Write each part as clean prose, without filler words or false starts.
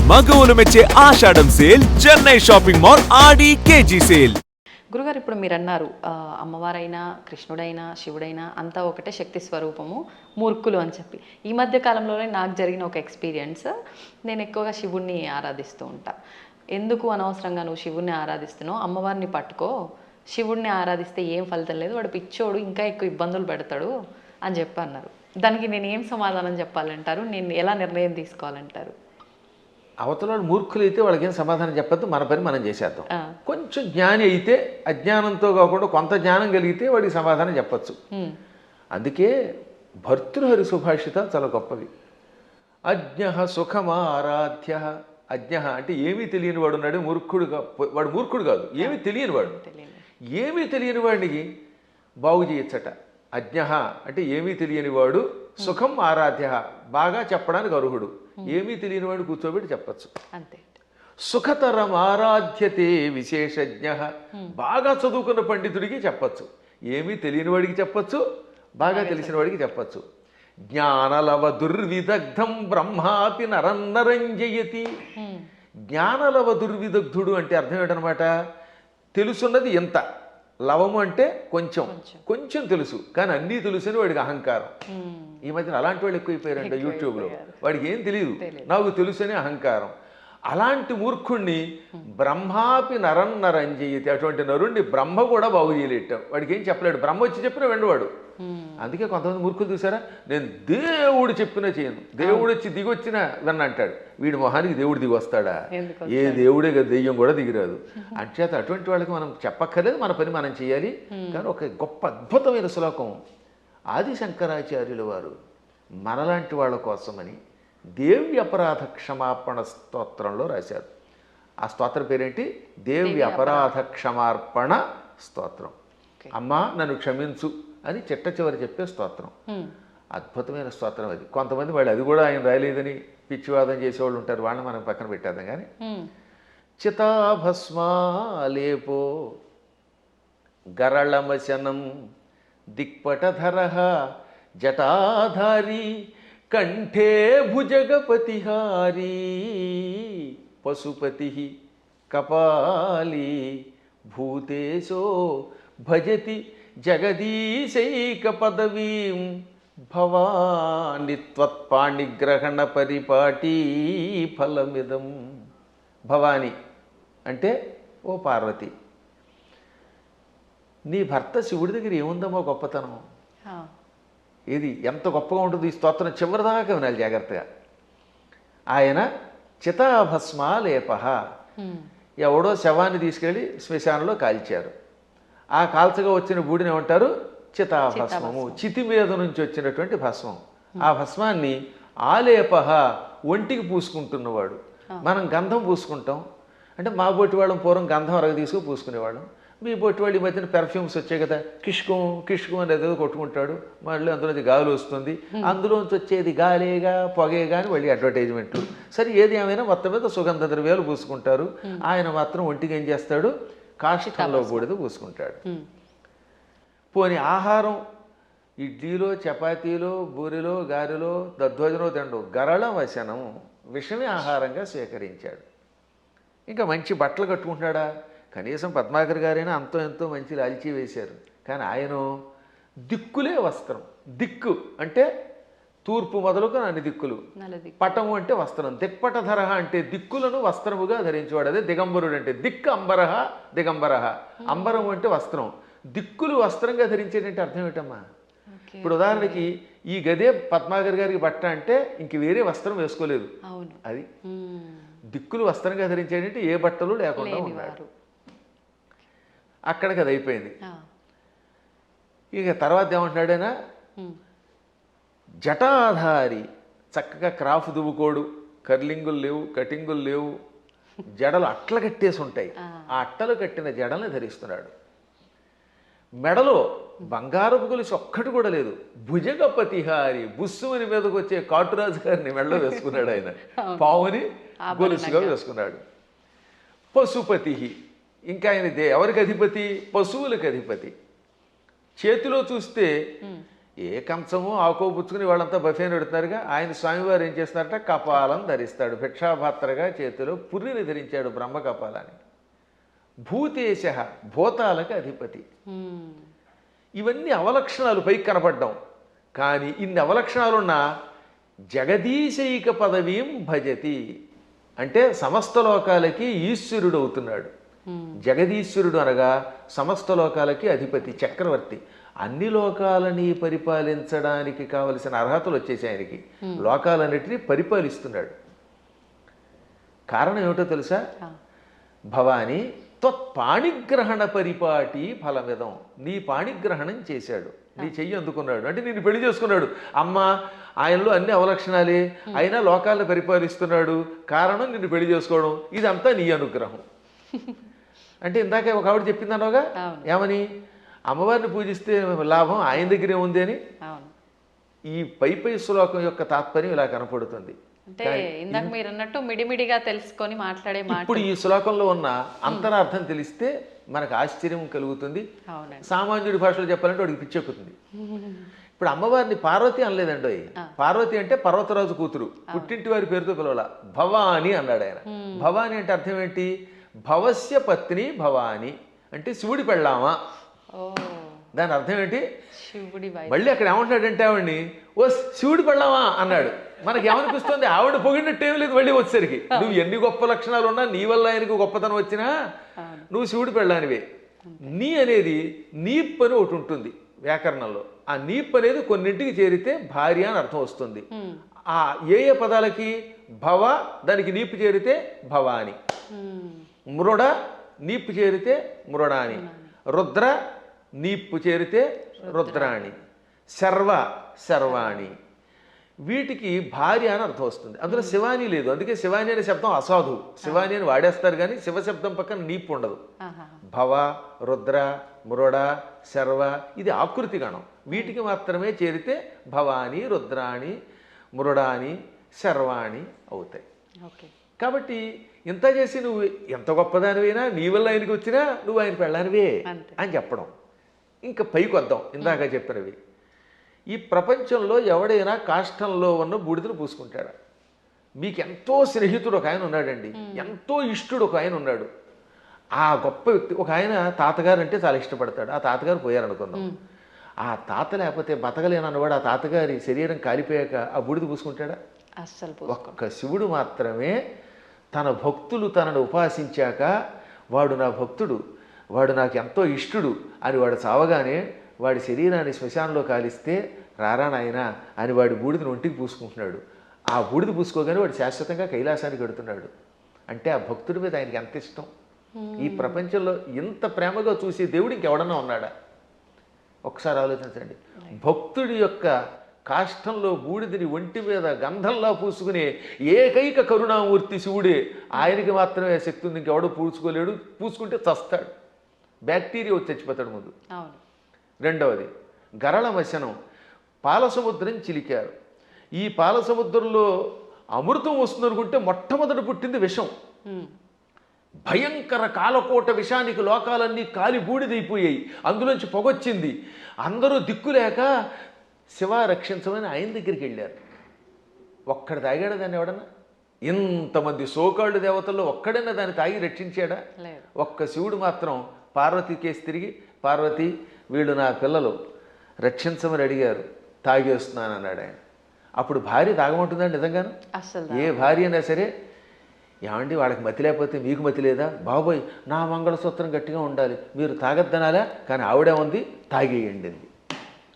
మగవులు మెచ్చే ఆషాఢం sale Chennai shopping mall ఆడి KG sale. గురుగారు, ఇప్పుడు మీరు అన్నారు అమ్మవారైనా కృష్ణుడైనా శివుడైనా అంతా ఒకటే శక్తి స్వరూపము, మూర్ఖులు అని చెప్పి. ఈ మధ్య కాలంలోనే నాకు జరిగిన ఒక ఎక్స్పీరియన్స్, నేను ఎక్కువగా శివుణ్ణి ఆరాధిస్తూ ఉంటా. ఎందుకు అనవసరంగా నువ్వు శివుణ్ణి ఆరాధిస్తున్నావు, అమ్మవారిని పట్టుకో, శివుణ్ణి ఆరాధిస్తే ఏం ఫలితం లేదు, వాడు పిచ్చోడు ఇంకా ఎక్కువ ఇబ్బందులు పెడతాడు అని చెప్పి అన్నారు. దానికి నేను ఏం సమాధానం చెప్పాలంటారు? నేను ఎలా నిర్ణయం తీసుకోవాలంటారు? అవతల మూర్ఖులు అయితే వాళ్ళకి ఏం సమాధానం చెప్పద్దు, మన పని మనం చేసేద్దాం. కొంచెం జ్ఞాని అయితే అజ్ఞానంతో కాకుండా కొంత జ్ఞానం కలిగితే వాడికి సమాధానం చెప్పచ్చు. అందుకే భర్తృహరి సుభాషితాలు చాలా గొప్పవి. అజ్ఞ సుఖమారాధ్య. అజ్ఞ అంటే ఏమీ తెలియని వాడు ఉన్నాడు, వాడు మూర్ఖుడు కాదు, ఏమీ తెలియని వాడు. ఏమీ తెలియని వాడికి బాగు చేయొచ్చట. అజ్ఞ అంటే ఏమీ తెలియని వాడు, సుఖం ఆరాధ్య బాగా చెప్పడానికి అర్హుడు. ఏమీ తెలియని వాడు కూర్చోబెట్టి చెప్పచ్చు. అంతే. సుఖతరం ఆరాధ్యతే విశేషజ్ఞ. బాగా చదువుకున్న పండితుడికి చెప్పచ్చు, ఏమీ తెలియని వాడికి చెప్పచ్చు, బాగా తెలిసిన వాడికి చెప్పచ్చు. జ్ఞానలవ దుర్విదగ్ధం బ్రహ్మాపి నరన్నరంజయతి. జ్ఞానలవ దుర్విదగ్ధుడు అంటే అర్థం ఏంటనమాట? తెలుసున్నది ఎంత, లవము అంటే కొంచెం, కొంచెం తెలుసు కానీ అన్నీ తెలుసని వాడికి అహంకారం. ఈ మధ్యన అలాంటి వాళ్ళు ఎక్కువైపోయారంట యూట్యూబ్లో. వాడికి ఏం తెలియదు, నాకు తెలుసని అహంకారం. అలాంటి మూర్ఖుణ్ణి బ్రహ్మాపి నరన్నరంజయతి. అటువంటి నరుణ్ణి బ్రహ్మ కూడా బాగు చేయలేటం. వాడికి ఏం చెప్పలేడు, బ్రహ్మ వచ్చి చెప్పినా వెండవాడు. అందుకే కొంతమంది మూర్ఖులు చూసారా, నేను దేవుడు చెప్పినా చేయను, దేవుడు వచ్చి దిగొచ్చినా విన్న అంటాడు. వీడి మొహానికి దేవుడు దిగి వస్తాడా? ఏ దేవుడే కదా, దెయ్యం కూడా దిగిరాదు. అంచేత అటువంటి వాళ్ళకి మనం చెప్పక్కర్లేదు, మన పని మనం చేయాలి. కానీ ఒక గొప్ప అద్భుతమైన శ్లోకం ఆది శంకరాచార్యుల వారు మనలాంటి వాళ్ళ కోసమని దేవి అపరాధ క్షమాపణ స్తోత్రంలో రాశారు. ఆ స్తోత్రం పేరేంటి? దేవి అపరాధ క్షమార్పణ స్తోత్రం. అమ్మా నన్ను క్షమించు అని చిట్ట చివరి చెప్పే స్తోత్రం. అద్భుతమైన స్తోత్రం అది. కొంతమంది వాళ్ళు అది కూడా ఆయన రాయలేదని పిచ్చివాదం చేసేవాళ్ళు ఉంటారు, వాళ్ళని మనం పక్కన పెట్టేద్దాం. కానీ చితాభస్మాలేపో గరళమశనం దిక్పటధర జటాధారి కంఠే భుజగపతిహారీ పశుపతి కపాలీ భూతేశో భజతి జగదీశైక పదవీం భవాని త్వత్పాణిగ్రహణ పరిపాటీ ఫలమిదం. భవాని అంటే ఓ పార్వతి, నీ భర్త శివుడి దగ్గర ఏముందమ్మో గొప్పతనం. ఇది ఎంత గొప్పగా ఉంటుంది. ఈ స్తోత్రం చివరిదాకా వినాలి జాగ్రత్తగా. ఆయన చితాభస్మాలేప. ఎవడో శవాన్ని తీసుకెళ్ళి శ్మశానంలో కాల్చారు. ఆ కాల్చగా వచ్చిన బూడిని ఏమంటారు? చితాభస్మము. చితి మీద నుంచి వచ్చినటువంటి భస్మం. ఆ భస్మాన్ని ఆలేప, ఒంటికి పూసుకుంటున్నవాడు. మనం గంధం పూసుకుంటాం అంటే, మా బొట్టి వాళ్ళం పూర్వం గంధం అరగ తీసుకు పూసుకునేవాళ్ళం. మీ బొట్టి వాళ్ళు ఈ మధ్యన పెర్ఫ్యూమ్స్ వచ్చాయి కదా, కిష్కం కిష్కం అనేది ఏదో కొట్టుకుంటాడు, మళ్ళీ అందులోంచి గాలి వస్తుంది, అందులోంచి వచ్చేది గాలేగా పొగేగా అని మళ్ళీ అడ్వర్టైజ్మెంట్లు. సరే ఏది ఏమైనా మొత్తం మీద సుగంధ ద్రవ్యాలు పూసుకుంటారు. ఆయన మాత్రం ఒంటికి ఏం చేస్తాడు? కాష్టంలో బూడిద పూసుకుంటాడు. పోని ఆహారం ఇడ్లీలో చపాతీలో బూరిలో గారెలో దధ్వజనో తిండు, గరళ వశనం విషమే ఆహారంగా స్వీకరించాడు. ఇంకా మంచి బట్టలు కట్టుకుంటున్నాడా? కనీసం పద్మాకర్ గారైనా అంతో ఎంతో మంచి లాల్చీ వేశారు. కానీ ఆయన దిక్కులే వస్త్రం. దిక్కు అంటే తూర్పు మొదలుకు అన్ని దిక్కులు. పటము అంటే వస్త్రం. దిక్పటధర అంటే దిక్కులను వస్త్రముగా ధరించేవాడు. అదే దిగంబరుడు అంటే. దిక్కు అంబరహ దిగంబరహ. అంబరం అంటే వస్త్రం, దిక్కులు వస్త్రంగా ధరించేటంటే అర్థం ఏంటమ్మా? ఇప్పుడు ఉదాహరణకి ఈ గదే పద్మాకర్ గారికి బట్ట అంటే ఇంక వేరే వస్త్రం వేసుకోలేదు. అది దిక్కులు వస్త్రంగా ధరించేటంటే ఏ బట్టలు లేకుండా ఉన్నాడు. అక్కడికి అది అయిపోయింది. ఇక తర్వాత ఏమంటున్నాడైనా, జటాధారి. చక్కగా క్రాఫ్ దువ్వుకోడు, కర్లింగులు లేవు, కటింగులు లేవు, జడలు అట్ల కట్టేసి ఉంటాయి. ఆ అట్టలు కట్టిన జడల్ని ధరిస్తున్నాడు. మెడలో బంగారపు గొలుసు ఒక్కటి కూడా లేదు. భుజగపతిహారి, బుస్సుమని మీదకి వచ్చే కాటురాజు గారిని మెడలో వేసుకున్నాడు ఆయన. పావుని గొలుసుగా వేసుకున్నాడు. పశుపతి, ఇంకా ఆయన ఎవరికి అధిపతి? పశువులకు అధిపతి. చేతిలో చూస్తే ఏ కంచమో ఆకో పుచ్చుకుని వాళ్ళంతా బఫేని పెడుతున్నారుగా, ఆయన స్వామివారు ఏం చేస్తున్నారట, కపాలం ధరిస్తాడు, భిక్షాపాత్రగా చేతిలో పుర్రిని ధరించాడు బ్రహ్మ కపాలాన్ని. భూతేశ, భూతాలకు అధిపతి. ఇవన్నీ అవలక్షణాలు పైకి కనపడ్డాం. కానీ ఇన్ని అవలక్షణాలున్నా జగదీశైక పదవీం భజతి అంటే సమస్త లోకాలకి ఈశ్వరుడు అవుతున్నాడు. జగదీశ్వరుడు అనగా సమస్త లోకాలకి అధిపతి, చక్రవర్తి. అన్ని లోకాలని పరిపాలించడానికి కావలసిన అర్హతలు వచ్చేసి ఆయనకి. లోకాలన్నిటినీ పరిపాలిస్తున్నాడు. కారణం ఏమిటో తెలుసా? భవాని త్వత్పాణిగ్రహణ పరిపాటి ఫలమిదం. నీ పాణిగ్రహణం చేశాడు, నీ చెయ్యి అందుకున్నాడు, అంటే నిన్ను పెళ్లి చేసుకున్నాడు. అమ్మ ఆయనలో అన్ని అవలక్షణాలే, అయినా లోకాలను పరిపాలిస్తున్నాడు. కారణం నిన్ను పెళ్లి చేసుకోవడం. ఇదంతా నీ అనుగ్రహం. అంటే ఇందాక ఒక ఆవిడ చెప్పిందనగా, ఏమని? అమ్మవారిని పూజిస్తే లాభం ఆయన దగ్గరే ఉంది అని. ఈ పై శ్లోకం యొక్క తాత్పర్యం ఇలా కనపడుతుంది. అంటే ఇందాక మీరు అన్నట్టు మిడిమిడిగా తెలుసుకొని మాట్లాడే మాట. ఇప్పుడు ఈ శ్లోకంలో ఉన్న అంతరార్థం తెలిస్తే మనకు ఆశ్చర్యం కలుగుతుంది. సామాన్యుడి భాషలో చెప్పాలంటే వాడికి పిచ్చెక్కుతుంది. ఇప్పుడు అమ్మవారిని పార్వతి అనలేదండి. పార్వతి అంటే పర్వతరాజు కూతురు, పుట్టింటి వారి పేరుతో పిలవాల. భవాని అన్నాడు ఆయన. భవాని అంటే అర్థం ఏంటి? భవస్య పత్ని భవాని అంటే శివుడి పెళ్ళామా. దాని అర్థం ఏంటి? మళ్ళీ అక్కడ ఏమంటాడంటే ఆవిడ్ని ఓ శివుడి పెళ్ళామా అన్నాడు. మనకి ఏమనిపిస్తుంది? ఆవిడ పొగిడినట్టేం లేదు. మళ్ళీ వచ్చేసరికి నువ్వు ఎన్ని గొప్ప లక్షణాలు ఉన్నా, నీ వల్ల ఆయనకు గొప్పతనం వచ్చినా నువ్వు శివుడి పెళ్ళానివే. నీ అనేది నీప్ అని ఒకటి ఉంటుంది వ్యాకరణంలో. ఆ నీప్ అనేది కొన్నింటికి చేరితే భార్య అని అర్థం వస్తుంది. ఆ ఏ ఏ పదాలకి? భవ దానికి నీపు చేరితే భవాని, మృడ నీపు చేరితే మృడాని, రుద్ర నీప్పు చేరితే రుద్రాణి, శర్వ శర్వాణి. వీటికి భార్య అని అర్థం వస్తుంది. అందులో శివాని లేదు. అందుకే శివాని అనే శబ్దం అసాధు. శివాని అని వాడేస్తారు కానీ శివశబ్దం పక్కన నీపు ఉండదు. భవ, రుద్ర, మృడ, శర్వ ఇది ఆకృతి గణం. వీటికి మాత్రమే చేరితే భవాని, రుద్రాణి, మృడాని, శర్వాణి అవుతాయి. కాబట్టి ఇంత చేసి నువ్వు ఎంత గొప్పదానివైనా, నీ వల్ల ఆయనకి వచ్చినా నువ్వు ఆయన పెళ్ళానివే అని చెప్పడం. ఇంకా పైకి వద్దాం. ఇందాక చెప్పినవి, ఈ ప్రపంచంలో ఎవడైనా కాష్టంలో ఉన్న బూడిదను పూసుకుంటాడా? మీకు ఎంతో స్నేహితుడు ఒక ఆయన ఉన్నాడండి, ఎంతో ఇష్టుడు ఒక ఆయన ఉన్నాడు. ఆ గొప్ప వ్యక్తి ఒక ఆయన తాతగారు అంటే చాలా ఇష్టపడతాడు. ఆ తాతగారు పోయారనుకుందాం. ఆ తాత లేకపోతే బతకలేనన్నవాడు ఆ తాతగారి శరీరం కాలిపోయాక ఆ బూడిద పూసుకుంటాడా? అస్సలు. ఒక్క శివుడు మాత్రమే తన భక్తులు తనను ఉపాసించాక వాడు నా భక్తుడు, వాడు నాకు ఎంతో ఇష్టుడు అని వాడు చావగానే వాడి శరీరాన్ని శ్మశానంలో కాలిస్తే రారా నాయనా అని వాడి బూడిదని ఒంటికి పూసుకుంటున్నాడు. ఆ బూడిద పూసుకోగానే వాడు శాశ్వతంగా కైలాసానికి వెడుతున్నాడు. అంటే ఆ భక్తుడి మీద ఆయనకి ఎంత ఇష్టం. ఈ ప్రపంచంలో ఇంత ప్రేమగా చూసే దేవుడు ఇంకెవడన్నా ఉన్నాడా? ఒకసారి ఆలోచించండి. భక్తుడి యొక్క కాష్టంలో బూడిదని ఒంటి మీద గంధంలా పూసుకునే ఏకైక కరుణామూర్తి శివుడే. ఆయనకి మాత్రమే శక్తి ఉంది, ఇంకెవడో పూసుకోలేడు. పూసుకుంటే చస్తాడు, బ్యాక్టీరియా వచ్చి చచ్చిపోతాడు ముందు. రెండవది గరళ మశనం, పాలసముద్రం చిలికారు. ఈ పాలసముద్రంలో అమృతం వస్తుంది అనుకుంటే మొట్టమొదటి పుట్టింది విషం. భయంకర కాలకోట విషానికి లోకాలన్నీ కాలి బూడిదైపోయాయి. అందులోంచి పొగొచ్చింది. అందరూ దిక్కులేక శివ రక్షించమని ఆయన దగ్గరికి వెళ్ళారు. ఒక్కడ తాగాడు దాన్ని ఎవడన్నా? ఇంతమంది సోకాళ్ళు దేవతల్లో ఒక్కడన్నా దాన్ని తాగి రక్షించాడా? ఒక్క శివుడు మాత్రం పార్వతి కేసు తిరిగి, పార్వతి వీళ్ళు నా పిల్లలు రక్షించమని అడిగారు, తాగేస్తున్నాను అన్నాడు ఆయన. అప్పుడు భార్య తాగమంటుందండి నిజంగాను? ఏ భార్య అయినా సరే, ఏమండి వాళ్ళకి మతి లేకపోతే మీకు మతి లేదా? బాబోయ్ నా మంగళసూత్రం గట్టిగా ఉండాలి, మీరు తాగద్దనాలా, కానీ ఆవిడే ఉంది తాగేయండి.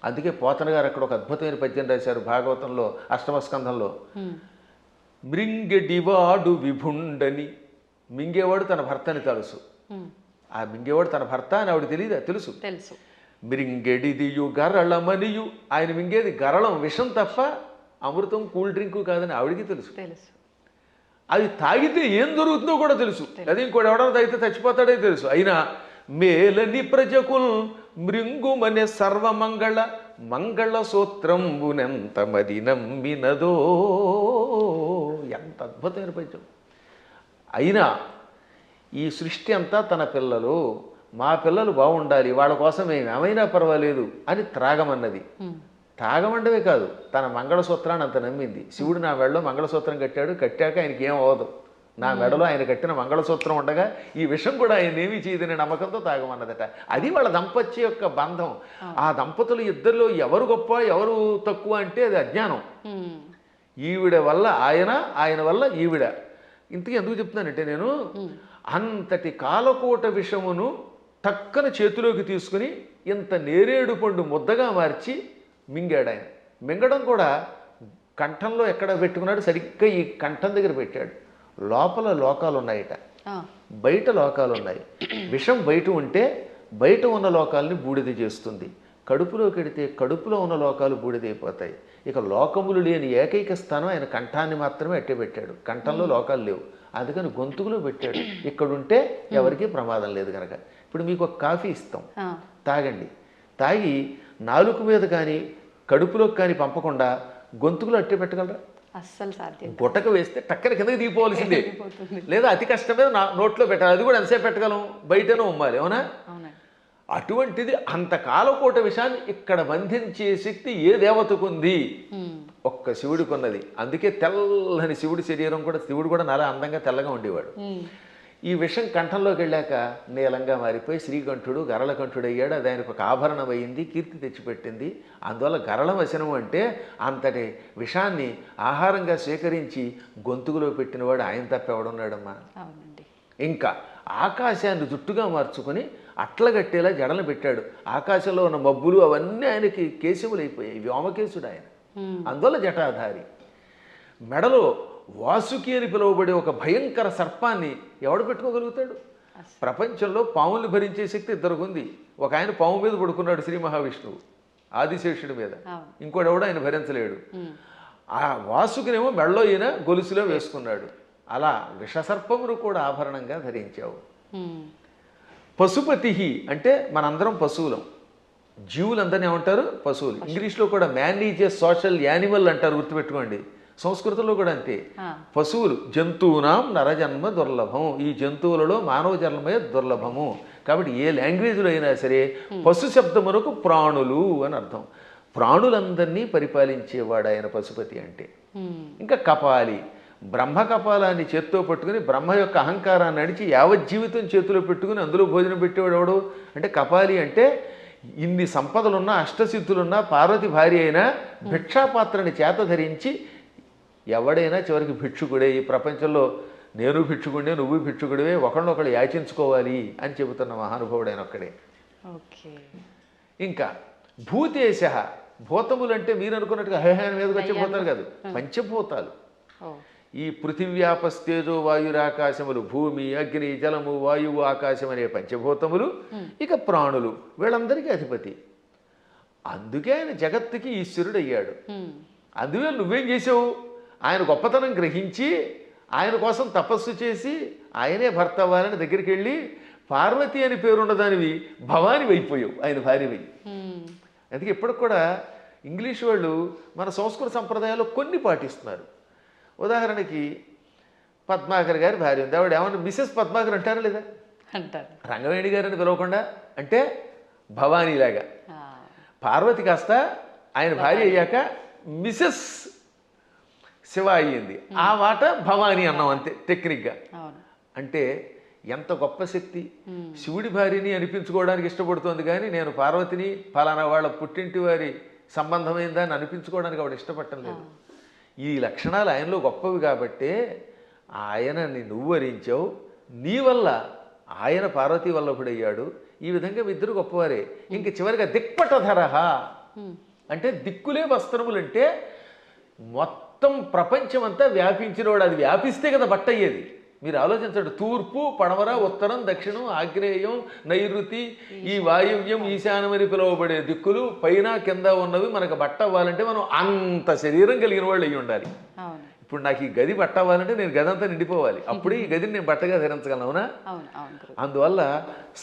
అందుకే పోతన గారు అక్కడ ఒక అద్భుతమైన పద్యం రాశారు భాగవతంలో అష్టమస్కంధంలో. మృంగెడివాడు విభుండని, మింగేవాడు తన భర్తని తెలుసు. ఆ మింగేవాడు తన భర్త అని ఆవిడ తెలియదా? తెలుసు. మృంగెడిదియు గరళమనియు, ఆయన మింగేది గరళం విషం తప్ప అమృతం కూల్ డ్రింకు కాదని ఆవిడికి తెలుసు. అది తాగితే ఏం జరుగుతుందో కూడా తెలుసు. అదే ఇంకోటి ఎవడన్నా తాగితే చచ్చిపోతాడే తెలుసు. అయినా మేలని ప్రజకుల్ మృంగుమనే సర్వమంగళ మంగళ సూత్రంబునెంత మది నమ్మినదో. ఎంత అద్భుతమైన పద్యం. అయినా ఈ సృష్టి అంతా తన పిల్లలు, మా పిల్లలు బాగుండాలి, వాళ్ళ కోసం మేము ఏమైనా పర్వాలేదు అని త్రాగమన్నది. తాగమండవే కాదు, తన మంగళసూత్రాన్ని అంత నమ్మింది. శివుడు నా మెడలో మంగళసూత్రం కట్టాడు, కట్టాక ఆయనకి ఏం అవ్వదు, నా మెడలో ఆయన కట్టిన మంగళసూత్రం ఉండగా ఈ విషయం కూడా ఆయన ఏమీ చేయదనే నమ్మకంతో తాగమన్నదట. అది వాళ్ళ దంపత్య యొక్క బంధం. ఆ దంపతులు ఇద్దరిలో ఎవరు గొప్ప ఎవరు తక్కువ అంటే అది అజ్ఞానం. ఈవిడ వల్ల ఆయన, ఆయన వల్ల ఈవిడ. ఇంతకీ ఎందుకు చెప్తున్నానంటే, నేను అంతటి కాలకోట విషమును టక్కన చేతిలోకి తీసుకుని ఇంత నేరేడు పండు ముద్దగా మార్చి మింగాడు ఆయన. మింగడం కూడా కంఠంలో ఎక్కడ పెట్టుకున్నాడు, సరిగ్గా ఈ కంఠం దగ్గర పెట్టాడు. లోపల లోకాలు ఉన్నాయట, బయట లోకాలు ఉన్నాయి. విషం బయట ఉంటే బయట ఉన్న లోకాలని బూడిద చేస్తుంది, కడుపులోకి వెడితే కడుపులో ఉన్న లోకాలు బూడిదైపోతాయి. ఇక లోకములు లేని ఏకైక స్థానం ఆయన కంఠాన్ని మాత్రమే అట్టే పెట్టాడు. కంఠంలో లోకాలు లేవు, అందుకని గొంతుకులో పెట్టాడు. ఇక్కడుంటే ఎవరికీ ప్రమాదం లేదు కనుక. ఇప్పుడు మీకు ఒక కాఫీ ఇస్తాం, తాగండి. తాగి నాలుక మీద కానీ కడుపులోకి కానీ పంపకుండా గొంతుకులో అట్టే పెట్టగలరా? అస్సలు సాధ్యం. గుట్టక వేస్తే టక్కన కిందకి దిగిపోవాల్సిందే, లేదా అతి కష్టమే నోట్లో పెట్టాలి. అది కూడా ఎంతసేపు పెట్టగలం, బయటనే ఉమ్మాలి, అవునా? అటువంటిది అంత కాలకోట విషయాన్ని ఇక్కడ బంధించే శక్తి ఏ దేవతకు ఉంది? ఒక్క శివుడికి ఉన్నది. అందుకే తెల్లని శివుడి శరీరం కూడా, శివుడు కూడా చాలా అందంగా తెల్లగా ఉండేవాడు. ఈ విషం కంఠంలోకి వెళ్ళాక నీలంగా మారిపోయి శ్రీకంఠుడు గరళకంఠుడు అయ్యాడు. అది ఆయనకు ఒక ఆభరణం అయింది, కీర్తి తెచ్చిపెట్టింది. అందువల్ల గరళ వచనం అంటే అంతటి విషాన్ని ఆహారంగా స్వీకరించి గొంతుకులో పెట్టినవాడు ఆయన తప్ప ఎవడున్నాడమ్మా? ఇంకా ఆకాశాన్ని జుట్టుగా మార్చుకొని అట్లగట్టేలా జడలు పెట్టాడు. ఆకాశంలో ఉన్న మబ్బులు అవన్నీ ఆయనకి కేశములు అయిపోయాయి, వ్యోమకేశుడు ఆయన. అందువల్ల జటాధారి. మెడలో వాసుకి అని పిలువబడే ఒక భయంకర సర్పాన్ని ఎవడు పెట్టుకోగలుగుతాడు? ప్రపంచంలో పాముల్ని భరించే శక్తి ఇద్దరికి ఉంది. ఒక ఆయన పాము మీద పడుకున్నాడు, శ్రీ మహావిష్ణువు ఆదిశేషుడి మీద. ఇంకోటి ఎవడు ఆయన భరించలేడు. ఆ వాసుకినేమో మెడలో ఈయన గొలుసులో వేసుకున్నాడు. అలా విషసర్పమును కూడా ఆభరణంగా ధరించావు. పశుపతి అంటే మనందరం పశువులం, జీవులందరినీ ఏమంటారు? పశువులు. ఇంగ్లీష్లో కూడా man is a social animal అంటారు, గుర్తుపెట్టుకోండి. సంస్కృతంలో కూడా అంతే. పశువులు జంతువునాం నరజన్మ దుర్లభం, ఈ జంతువులలో మానవ జన్మే దుర్లభము. కాబట్టి ఏ లాంగ్వేజ్లో అయినా సరే పశు శబ్దమునకు ప్రాణులు అని అర్థం. ప్రాణులందరినీ పరిపాలించేవాడు ఆయన పశుపతి అంటే. ఇంకా కపాలి, బ్రహ్మ కపాలాన్ని చేత్తో పట్టుకుని బ్రహ్మ యొక్క అహంకారాన్ని నడిచి యావజ్జీవితం చేతిలో పెట్టుకుని అందులో భోజనం పెట్టేవాడు ఎవడు అంటే కపాలి. అంటే ఇన్ని సంపదలున్నా అష్టసిద్ధులున్నా పార్వతి భార్య అయినా భిక్షాపాత్రని చేత ధరించి ఎవడైనా చివరికి భిక్షుకుడే. ఈ ప్రపంచంలో నేను భిక్షుకుడే, నువ్వు భిక్షుకుడివే, ఒకళ్ళనొకళ్ళు యాచించుకోవాలి అని చెబుతున్న మహానుభావుడైన ఒక్కడే. ఇంకా భూతేశ, భూతములు అంటే మీరు అనుకున్నట్టుగా హేహాన్ మీదకి వచ్చే భూతాలు కాదు, పంచభూతాలు. ఈ పృథివ్యాపస్తేజో వాయురాకాశములు, భూమి అగ్ని జలము వాయువు ఆకాశం అనే పంచభూతములు, ఇక ప్రాణులు, వీళ్ళందరికీ అధిపతి. అందుకే ఆయన జగత్తుకి ఈశ్వరుడు అయ్యాడు. అందువల్ల నువ్వేం చేసావు? ఆయన గొప్పతనం గ్రహించి ఆయన కోసం తపస్సు చేసి ఆయనే భర్త అవ్వాలని దగ్గరికి వెళ్ళి పార్వతి అని పేరున్నదానివి భవాని అయిపోయావు, ఆయన భార్యవి. అందుకే ఇప్పటికి కూడా ఇంగ్లీష్ వాళ్ళు మన సంస్కృత సంప్రదాయాల్లో కొన్ని పాటిస్తున్నారు. ఉదాహరణకి పద్మాకర్ గారి భార్య ఉంది, ఆవిడ ఏమన్నా మిసెస్ పద్మాకర్ అంటారా లేదా? అంటారు. రంగవేణి గారిని పిలవకుండా అంటే భవానీలాగా. పార్వతి కాస్త ఆయన భార్య అయ్యాక మిసెస్ శివ అయ్యింది, ఆ మాట భవానీ అన్నాం అంతే టెక్నిక్గా. అంటే ఎంత గొప్ప శక్తి! శివుడి భార్యని అనిపించుకోవడానికి ఇష్టపడుతోంది కానీ నేను పార్వతిని ఫలానా వాళ్ళ పుట్టింటి వారి సంబంధమైందా అని అనిపించుకోవడానికి ఆవిడ ఇష్టపడటం లేదు. ఈ లక్షణాలు ఆయనలో గొప్పవి కాబట్టే ఆయనని నువ్వు వరించావు, నీ వల్ల ఆయన పార్వతీ వల్లభుడయ్యాడు. ఈ విధంగా ఇద్దరు గొప్పవారే. ఇంక చివరిగా దిక్పటధరహ అంటే దిక్కులే వస్త్రములంటే మొత్తం ప్రపంచం అంతా వ్యాపించినవాడు. అది వ్యాపిస్తే కదా బట్ట అయ్యేది. మీరు ఆలోచించండి, తూర్పు పడమర ఉత్తరం దక్షిణం ఆగ్నేయం నైరుతి ఈ వాయువ్యం ఈశాన్యం అని పిలువబడే దిక్కులు పైన కింద ఉన్నవి మనకు బట్ట అవ్వాలంటే మనం అంత శరీరం కలిగిన వాళ్ళు అయ్యి ఉండాలి. ఇప్పుడు నాకు ఈ గది బట్ట అవ్వాలంటే నేను గది అంతా నిండిపోవాలి, అప్పుడే ఈ గదిని నేను బట్టగా ధరించగలను, అవునా? అందువల్ల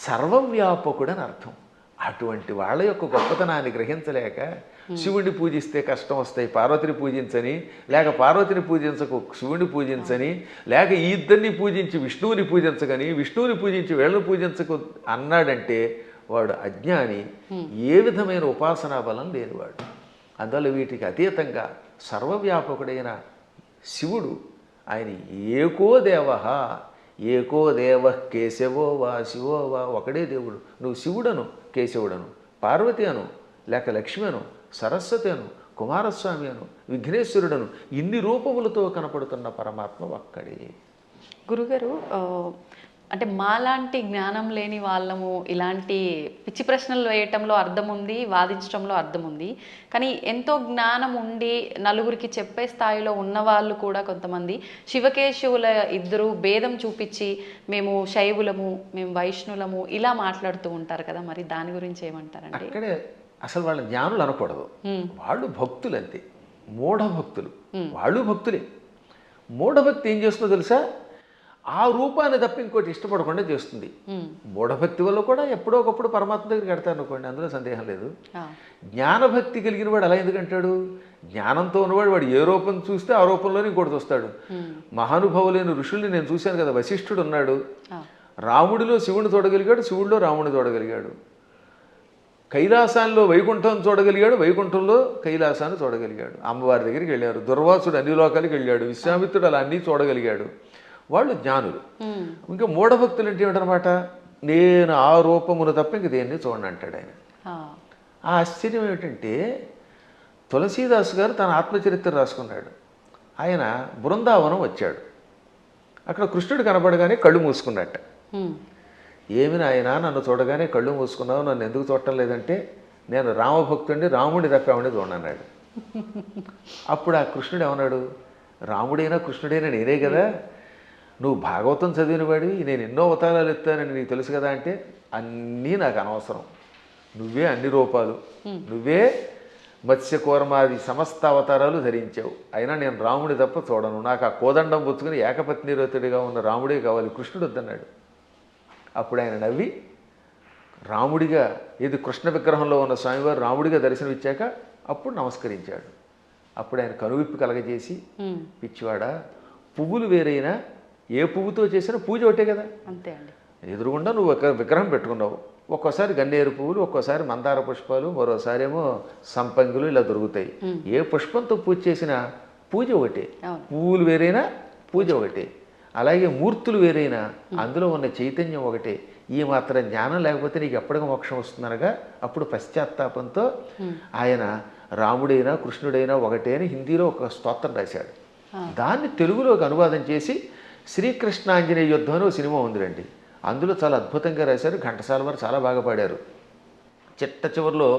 సర్వవ్యాపకుడు అని అర్థం. అటువంటి వాళ్ళ యొక్క గొప్పతనాన్ని గ్రహించలేక శివుడిని పూజిస్తే కష్టం వస్తాయి పార్వతిని పూజించని, లేక పార్వతిని పూజించకు శివుడిని పూజించని, లేక ఈ ఇద్దరిని పూజించి విష్ణువుని పూజించగని విష్ణువుని పూజించి వీళ్ళని పూజించకు అన్నాడంటే వాడు అజ్ఞాని, ఏ విధమైన ఉపాసనా బలం లేనివాడు. అందువల్ల వీటికి అతీతంగా సర్వవ్యాపకుడైన శివుడు ఆయన ఏకో దేవ ఏకో దేవ కేశవో వా శివో వా ఒకడే దేవుడు. నువ్వు శివుడను, కేశవుడను, పార్వతి అను, లేక లక్ష్మి అను, సరస్వతి అను, కుమారస్వామి అను, విఘ్నేశ్వరుడను, ఇన్ని రూపములతో కనపడుతున్న పరమాత్మ ఒక్కడే. గురుగారు అంటే మాలాంటి జ్ఞానం లేని వాళ్ళము ఇలాంటి పిచ్చి ప్రశ్నలు వేయటంలో అర్థం ఉంది, వాదించడంలో అర్థం ఉంది. కానీ ఎంతో జ్ఞానం ఉండి నలుగురికి చెప్పే స్థాయిలో ఉన్నవాళ్ళు కూడా కొంతమంది శివకేశవుల ఇద్దరు భేదం చూపించి మేము శైవులము, మేము వైష్ణులము ఇలా మాట్లాడుతూ ఉంటారు కదా, మరి దాని గురించి ఏమంటారండి? అక్కడే అసలు వాళ్ళ జ్ఞానులు అనకూడదు, వాళ్ళు భక్తులు అంతే, మూఢభక్తులు. వాళ్ళు భక్తులే. మూఢభక్తి ఏం చేస్తుందో తెలుసా? ఆ రూపాన్ని తప్ప ఇంకోటి ఇష్టపడకుండా చేస్తుంది. మూఢభక్తి వల్ల కూడా ఎప్పుడో ఒకప్పుడు పరమాత్మ దగ్గరికి వెడతారు అనుకోండి, అందులో సందేహం లేదు. జ్ఞానభక్తి కలిగిన వాడు అలా ఎందుకంటాడు? జ్ఞానంతో ఉన్నవాడు వాడు ఏ రూపం చూస్తే ఆ రూపంలోనే ఇంకోటి చూస్తాడు. మహానుభావులైన ఋషుల్ని నేను చూశాను కదా, వశిష్ఠుడు ఉన్నాడు, రాముడిలో శివుని చూడగలిగాడు, శివుడిలో రాముడిని చూడగలిగాడు. కైలాసాల్లో వైకుంఠం చూడగలిగాడు, వైకుంఠంలో కైలాసాన్ని చూడగలిగాడు. అమ్మవారి దగ్గరికి వెళ్ళారు. దుర్వాసుడు అన్ని లోకాలకి వెళ్ళాడు. విశ్వామిత్రుడు అలా అన్నీ చూడగలిగాడు. వాళ్ళు జ్ఞానులు. ఇంకా మూఢభక్తులు అంటే ఏమిటనమాట? నేను ఆ రూపమును తప్ప ఇంక దేన్ని చూడండి అంటాడు ఆయన. ఆ ఆశ్చర్యం ఏమిటంటే తులసీదాసు గారు తన ఆత్మచరిత్ర రాసుకున్నాడు. ఆయన బృందావనం వచ్చాడు. అక్కడ కృష్ణుడు కనబడగానే కళ్ళు మూసుకున్నట్ట. ఏమి నాయనా నన్ను చూడగానే కళ్ళు మూసుకున్నావు, నన్ను ఎందుకు చూడటం లేదంటే, నేను రామభక్తుడిని, రాముడి తప్పేవాడిని చూడన్నాడు. అప్పుడు ఆ కృష్ణుడు ఏమన్నాడు? రాముడైనా కృష్ణుడైనా నేనే కదా, నువ్వు భాగవతం చదివిన వాడివి, నేను ఎన్నో అవతారాలు ఎత్తానని నీకు తెలుసు కదా అంటే, అన్నీ నాకు అనవసరం, నువ్వే అన్ని రూపాలు, నువ్వే మత్స్య కూర్మాది సమస్త అవతారాలు ధరించావు, అయినా నేను రాముడి తప్ప చూడను, నాకు ఆ కోదండం పుచ్చుకుని ఏకపత్నిరోతుడిగా ఉన్న రాముడే కావాలి, కృష్ణుడు వద్దన్నాడు. అప్పుడు ఆయన నవ్వి రాముడిగా, ఇది కృష్ణ విగ్రహంలో ఉన్న స్వామివారు రాముడిగా దర్శనమిచ్చాక అప్పుడు నమస్కరించాడు. అప్పుడు ఆయన కనువిప్పు కలగజేసి, పిచ్చివాడా, పువ్వులు వేరైనా ఏ పువ్వుతో చేసినా పూజ ఒకటే కదా, అంతే అండి. ఎదురుగుండా నువ్వు ఒక విగ్రహం పెట్టుకున్నావు, ఒక్కోసారి గన్నేరు పువ్వులు, ఒక్కోసారి మందార పుష్పాలు, మరోసారి ఏమో సంపంగులు ఇలా దొరుకుతాయి. ఏ పుష్పంతో పూజ చేసినా పూజ ఒకటే, పువ్వులు వేరైనా పూజ ఒకటే. అలాగే మూర్తులు వేరైనా అందులో ఉన్న చైతన్యం ఒకటే. ఈ మాత్రం జ్ఞానం లేకపోతే నీకు ఎప్పటికీ మోక్షం వస్తుందనగా అప్పుడు పశ్చాత్తాపంతో ఆయన రాముడైనా కృష్ణుడైనా ఒకటే అని హిందీలో ఒక స్తోత్రం రాశాడు. దాన్ని తెలుగులోకి అనువాదం చేసి శ్రీకృష్ణాంజనేయ యుద్ధం అని ఒక సినిమా ఉందిరండి, అందులో చాలా అద్భుతంగా రాశారు. ఘంటసాల వారు చాలా బాగా పాడారు. చిట్ట చివరిలో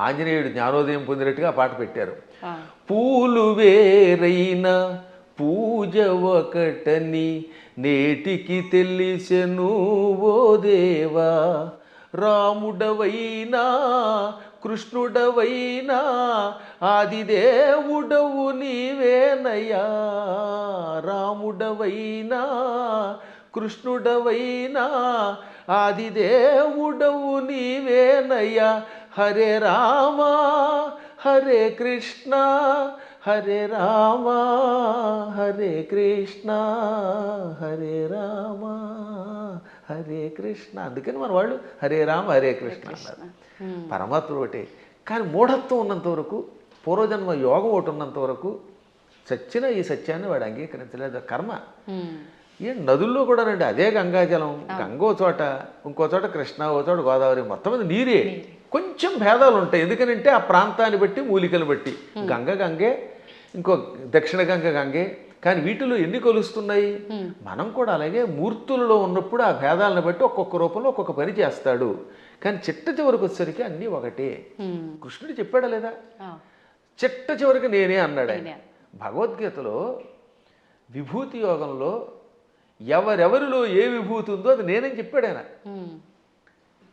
ఆంజనేయుడు జ్ఞానోదయం పొందినట్టుగా ఆ పాట పెట్టారు. పూలు వేరైనా పూజ ఒకటని నేటికి తెలిసెను ఓ దేవా, రాముడవైనా కృష్ణుడవైనా ఆదిదేవుడవు నీవేనయ్యా, రాముడవైనా కృష్ణుడవైనా ఆదిదేవుడవు నీవేనయ్యా, హరే రామ హరే కృష్ణ హరే రామ హరే కృష్ణ హరే రామ హరే కృష్ణ. అందుకని మన వాళ్ళు హరే రామ హరే కృష్ణ అన్నారు. పరమాత్మ ఒకటే. కానీ మూఢత్వం ఉన్నంత వరకు, పూర్వజన్మ యోగం ఒకటి ఉన్నంత వరకు చచ్చిన ఈ సత్యాన్ని వాడు అంగీకరించలేదు. కర్మ. ఏం నదుల్లో కూడా రండి, అదే గంగాజలం, గంగో చోట ఇంకో చోట కృష్ణ, ఓ చోట గోదావరి, మొత్తం మీద నీరే. కొంచెం భేదాలు ఉంటాయి, ఎందుకనంటే ఆ ప్రాంతాన్ని బట్టి, మూలికలు బట్టి. గంగ గంగే, ఇంకో దక్షిణ గంగ గంగే. కానీ వీటిలో ఎన్ని కొలుస్తున్నాయి? మనం కూడా అలాగే మూర్తులలో ఉన్నప్పుడు ఆ భేదాలను బట్టి ఒక్కొక్క రూపంలో ఒక్కొక్క పని చేస్తాడు. కానీ చిట్ట చివరికి వచ్చేసరికి అన్నీ ఒకటే. కృష్ణుడు చెప్పాడా లేదా? చిట్ట చివరికి నేనే అన్నాడు ఆయన. భగవద్గీతలో విభూతి యోగంలో ఎవరెవరిలో ఏ విభూతి ఉందో అది నేనని చెప్పాడు ఆయన.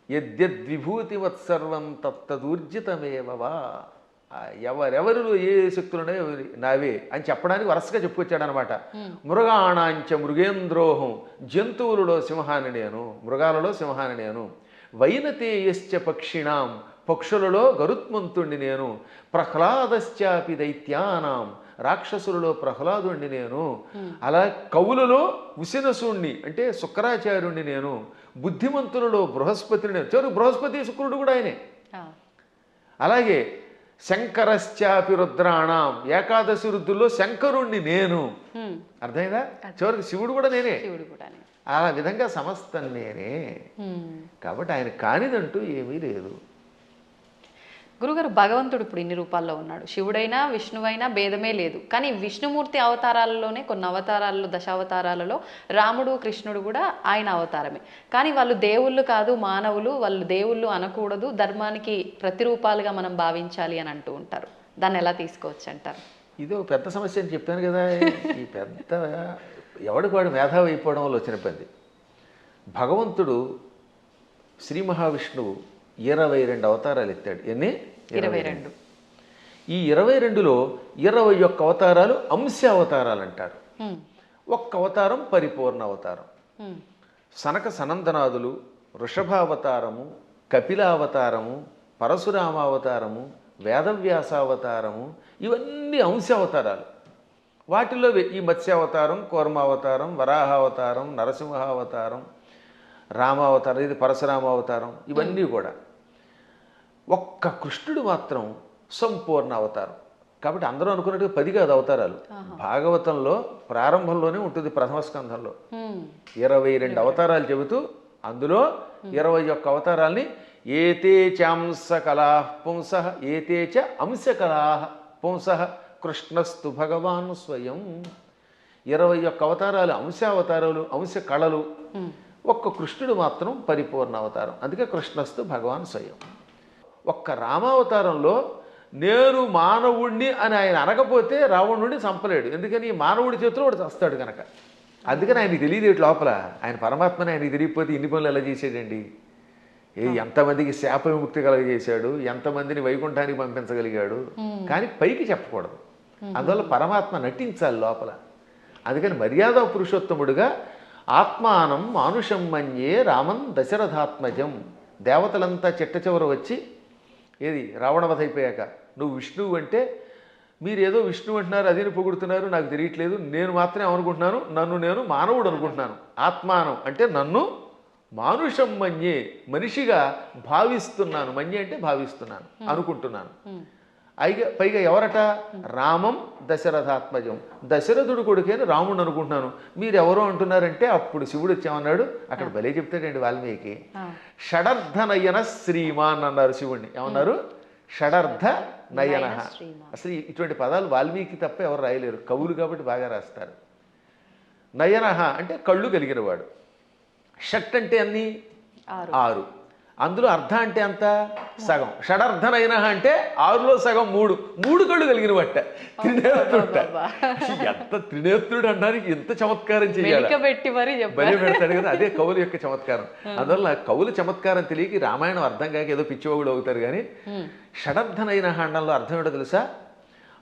యద్యద్విభూతివత్సర్వం తత్తదూర్జితమేవవా, ఎవరెవరిలో ఏ శక్తులున్నాయో నావే అని చెప్పడానికి వరుసగా చెప్పుకొచ్చాడు అనమాట. మృగాణాంచ మృగేంద్రోహం, జంతువులలో సింహాన్ని నేను, మృగాలలో సింహాన్ని నేను, వైనతేయశ్చ పక్షిణాం, పక్షులలో గరుత్మంతుణ్ణి నేను, ప్రహ్లాదశ్చాపి దైత్యానాం, రాక్షసులలో ప్రహ్లాదుణ్ణి నేను, అలా కవులలో ఉసినసుణ్ణి అంటే శుక్రాచార్యుణ్ణి నేను, బుద్ధిమంతులలో బృహస్పతిని నేను. చివరికి బృహస్పతి శుక్రుడు కూడా ఆయనే. అలాగే శంకరశ్చాపి రుద్రాణం, ఏకాదశి రుద్రుల్లో శంకరుణ్ణి నేను. అర్థమైందా? చివరికి శివుడు కూడా నేనే. శివుడు కూడానే. ఆ విధంగా సమస్తం నేనే. కాబట్టి ఆయన కానిదంటూ ఏమీ లేదు. గురుగారు, భగవంతుడు ఇప్పుడు ఇన్ని రూపాల్లో ఉన్నాడు. శివుడైనా విష్ణువైనా భేదమే లేదు. కానీ విష్ణుమూర్తి అవతారాలలోనే కొన్ని అవతారాలలో, దశావతారాలలో రాముడు కృష్ణుడు కూడా ఆయన అవతారమే. కానీ వాళ్ళు దేవుళ్ళు కాదు, మానవులు. వాళ్ళు దేవుళ్ళు అనకూడదు, ధర్మానికి ప్రతిరూపాలుగా మనం భావించాలి అని అంటూ ఉంటారు. దాన్ని ఎలా తీసుకోవచ్చు అంటారు? ఇది ఒక పెద్ద సమస్య అని చెప్పాను కదా. ఈ పెద్ద ఎవడికి వాడు మేధావి అయిపోవడం వల్ల వచ్చిన పని. భగవంతుడు శ్రీ మహావిష్ణువు 22 అవతారాలు ఎత్తాడు. ఎన్ని? 22. ఈ 22లో 21 అవతారాలు అంశ అవతారాలు అంటారు. ఒక్క అవతారం పరిపూర్ణ అవతారం. సనక సనందనాదులు, వృషభావతారము, కపిలావతారము, పరశురామావతారము, వేదవ్యాసావతారము, ఇవన్నీ అంశ అవతారాలు. వాటిలో ఈ మత్స్యావతారం, కూర్మావతారం, వరాహావతారం, నరసింహావతారం, రామావతారం, ఇది పరశురామావతారం, ఇవన్నీ కూడా. ఒక్క కృష్ణుడు మాత్రం సంపూర్ణ అవతారం. కాబట్టి అందరూ అనుకున్నట్టుగా 10 కాదు అవతారాలు. భాగవతంలో ప్రారంభంలోనే ఉంటుంది, ప్రథమ స్కంధంలో 22 అవతారాలు చెబుతూ అందులో 21 అవతారాల్ని ఏతే చాంస కళా పుంస ఏతే చ అంశ కళా పుంస కృష్ణస్తు భగవాన్ స్వయం. 21 అవతారాలు అంశావతారాలు, అంశ కళలు. ఒక్క కృష్ణుడు మాత్రం పరిపూర్ణ అవతారం. అందుకే కృష్ణస్తు భగవాన్ స్వయం. ఒక్క రామావతారంలో నేను మానవుణ్ణి అని ఆయన అనకపోతే రావణుడిని చంపలేడు. ఎందుకని మానవుడి చేతిలో వాడు చస్తాడు కనుక. అందుకని ఆయనకి తెలియదు లోపల ఆయన పరమాత్మని. ఆయనకి తెలియకపోతే ఇన్ని పనులు ఎలా చేసాడండి? ఎంతమందికి శాప విముక్తి కలగజేశాడు, ఎంతమందిని వైకుంఠానికి పంపించగలిగాడు. కానీ పైకి చెప్పకూడదు. అందువల్ల పరమాత్మ నటించాలి లోపల. అందుకని మర్యాద పురుషోత్తముడుగా ఆత్మానం మానుషం మన్యే రామం దశరథాత్మజం. దేవతలంతా చిట్ట చివర వచ్చి ఏది రావణవధ అయిపోయాక నువ్వు విష్ణువు అంటే మీరేదో విష్ణువు అంటున్నారు, అదిని పొగుడుతున్నారు, నాకు తెలియట్లేదు. నేను మాత్రమే అనుకుంటున్నాను, నన్ను నేను మానవుడు అనుకుంటున్నాను. ఆత్మానం అంటే నన్ను మానుషం మన్యే, మనిషిగా భావిస్తున్నాను. మన్యే అంటే భావిస్తున్నాను, అనుకుంటున్నాను. పైగా ఎవరట? రామం దశరథాత్మజం, దశరథుడు కొడుకేని రాముడు అనుకుంటున్నాను. మీరెవరో అంటున్నారంటే అప్పుడు శివుడు వచ్చామన్నాడు. అక్కడ భలే చెప్తాడండి వాల్మీకి. షడర్థ నయన శ్రీమాన్ అన్నారు శివుణ్ణి. ఏమన్నారు? షడర్థ నయన. అసలు ఇటువంటి పదాలు వాల్మీకి తప్ప ఎవరు రాయలేరు, కవులు కాబట్టి బాగా రాస్తారు. నయన అంటే కళ్ళు కలిగినవాడు. షట్ అంటే అన్ని 6, అందులో అర్ధ అంటే అంత సగం. షడర్ధనైన అంటే 6లో సగం 3 కళ్ళు కలిగిన బట్ట త్రినేత్రుడ. ఎంత త్రినేత్రుడు అనడానికి ఎంత చమత్కారం చేయాలి, బలి పెడతాడు కదా. అదే కవుల యొక్క చమత్కారం. అందువల్ల కవుల చమత్కారం తెలియక రామాయణం అర్థం కాక ఏదో పిచ్చివాగుడు అవుతారు. కానీ షడర్ధనైన అండంలో అర్థం ఏంటో తెలుసా?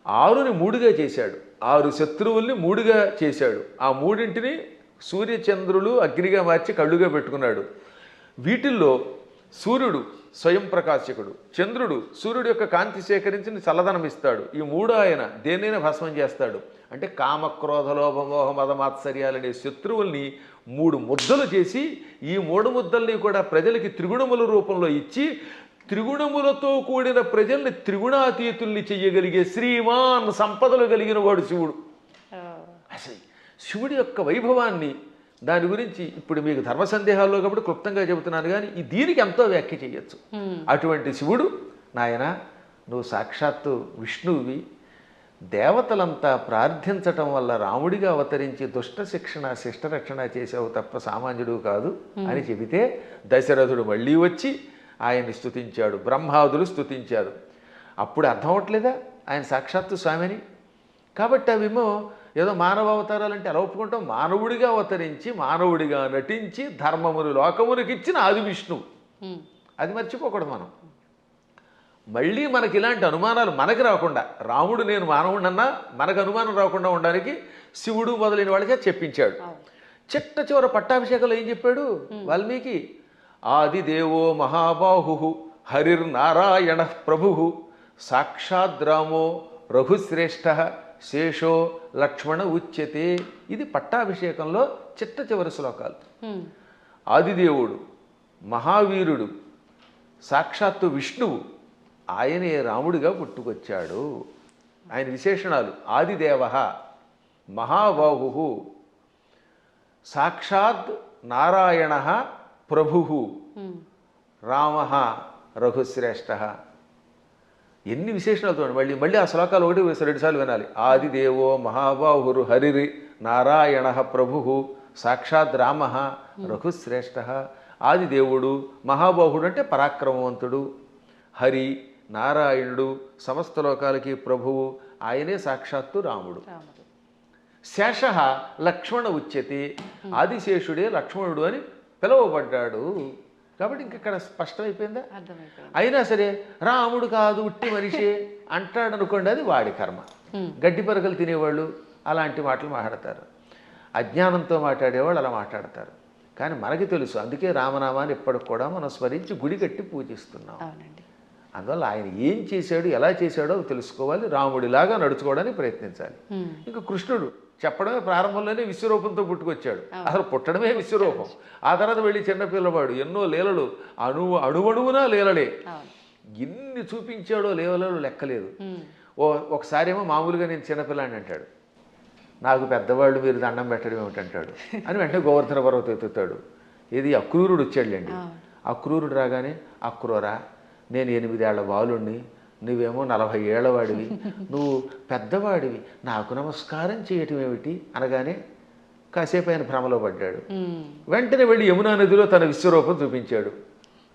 6ని 3గా చేశాడు, 6 శత్రువుల్ని 3గా చేశాడు. ఆ 3ంటిని సూర్యచంద్రులు అగ్నిగా మార్చి కళ్ళుగా పెట్టుకున్నాడు. వీటిల్లో సూర్యుడు స్వయం ప్రకాశకుడు, చంద్రుడు సూర్యుడు యొక్క కాంతి సేకరించి చల్లదనం ఇస్తాడు. ఈ 3 ఆయన దేన్నైనా భస్మం చేస్తాడు. అంటే కామక్రోధ లోభమోహ మదమాత్సర్యాలనే శత్రువుల్ని 3 ముద్దలు చేసి ఈ 3 ముద్దల్ని కూడా ప్రజలకి త్రిగుణముల రూపంలో ఇచ్చి త్రిగుణములతో కూడిన ప్రజల్ని త్రిగుణాతీతుల్ని చెయ్యగలిగే శ్రీమాన్ సంపదలు కలిగిన వాడు శివుడు. అసలు శివుడి యొక్క వైభవాన్ని, దాని గురించి ఇప్పుడు మీకు ధర్మ సందేహాల్లో కాబట్టి క్లుప్తంగా చెబుతున్నాను. కానీ దీనికి ఎంతో వ్యాఖ్య చేయొచ్చు. అటువంటి శివుడు, నాయన నువ్వు సాక్షాత్తు విష్ణువువి, దేవతలంతా ప్రార్థించటం వల్ల రాముడిగా అవతరించి దుష్ట శిక్షణ శిష్టరక్షణ చేసావు తప్ప సామాన్యుడు కాదు అని చెబితే దశరథుడు మళ్ళీ వచ్చి ఆయన్ని స్తుతించాడు, బ్రహ్మాదులు స్తుతించారు. అప్పుడు అర్థం అవట్లేదా ఆయన సాక్షాత్తు స్వామిని? కాబట్టి అవేమో ఏదో మానవ అవతారాలు అంటే ఎలా ఒప్పుకుంటాం? మానవుడిగా అవతరించి మానవుడిగా నటించి ధర్మమును లోకమునికి ఇచ్చిన ఆది విష్ణువు. అది మర్చిపోకూడదు మనం. మళ్ళీ మనకి ఇలాంటి అనుమానాలు మనకి రాకుండా, రాముడు నేను మానవుడన్నా మనకు అనుమానం రాకుండా ఉండడానికి శివుడు మొదలైన వాళ్ళకే చెప్పించాడు. చిట్ట చివర పట్టాభిషేకంలో ఏం చెప్పాడు వాల్మీకి? ఆదిదేవో మహాబాహు హరిర్నారాయణ ప్రభు సాక్షాద్ రామో రఘుశ్రేష్ఠ శేషో లక్ష్మణ ఉచ్యతే. ఇది పట్టాభిషేకంలో చిట్ట చివరి శ్లోకాలు. ఆదిదేవుడు, మహావీరుడు, సాక్షాత్తు విష్ణువు, ఆయనే రాముడిగా పుట్టుకొచ్చాడు. ఆయన విశేషణాలు: ఆదిదేవ, మహాబాహు, సాక్షాత్ నారాయణ ప్రభు, రామ రఘుశ్రేష్ఠ. ఎన్ని విశేషణాలు చూడండి. మళ్ళీ మళ్ళీ ఆ శ్లోకాలు ఒకటి 2 సార్లు వినాలి. ఆదిదేవో మహాబాహురు హరిరి నారాయణ ప్రభు సాక్షాత్ రామ రఘుశ్రేష్ఠ. ఆదిదేవుడు, మహాబాహుడు అంటే పరాక్రమవంతుడు, హరి నారాయణుడు, సమస్త లోకాలకి ప్రభువు, ఆయనే సాక్షాత్తు రాముడు. శేష లక్ష్మణ ఉచ్యతే, ఆదిశేషుడే లక్ష్మణుడు అని పిలువబడ్డాడు. కాబట్టి ఇంకెక్కడ స్పష్టమైపోయిందా? అయినా సరే రాముడు కాదు ఉట్టి మనిషి అంటాడు అనుకోండి, అది వాడి కర్మ. గడ్డి పరకలు తినేవాళ్ళు అలాంటి మాటలు మాట్లాడతారు, అజ్ఞానంతో మాట్లాడేవాళ్ళు అలా మాట్లాడతారు. కానీ మనకి తెలుసు, అందుకే రామనామాన్ని ఎప్పటికి కూడా మనం స్మరించి గుడి కట్టి పూజిస్తున్నాం. అందువల్ల ఆయన ఏం చేశాడు, ఎలా చేశాడో తెలుసుకోవాలి, రాముడిలాగా నడుచుకోవడానికి ప్రయత్నించాలి. ఇంకా కృష్ణుడు చెప్పడమే ప్రారంభంలోనే విశ్వరూపంతో పుట్టుకొచ్చాడు. అసలు పుట్టడమే విశ్వరూపం. ఆ తర్వాత వెళ్ళి చిన్నపిల్లవాడు ఎన్నో లీలలు, అణువణువునా లీలలే. ఎన్ని చూపించాడో లీలలు లెక్కలేదు. ఒకసారి ఏమో మామూలుగా నేను చిన్నపిల్లాడిని అంటాడు, నాకు పెద్దవాళ్ళు మీరు దండం పెట్టడం ఏమిటంటాడు అని వెంటనే గోవర్ధన పర్వతం ఎత్తుతాడు. ఇది అక్రూరుడు వచ్చాడులేండి. అక్రూరుడు రాగానే, అక్రూరా నేను 8 ఏళ్ల బాలుణ్ణి, నువ్వేమో 40 ఏళ్ల వాడివి, నువ్వు పెద్దవాడివి, నాకు నమస్కారం చేయటం ఏమిటి అనగానే కాసేపు ఆయన భ్రమలో పడ్డాడు. వెంటనే వెళ్ళి యమునా నదిలో తన విశ్వరూపం చూపించాడు.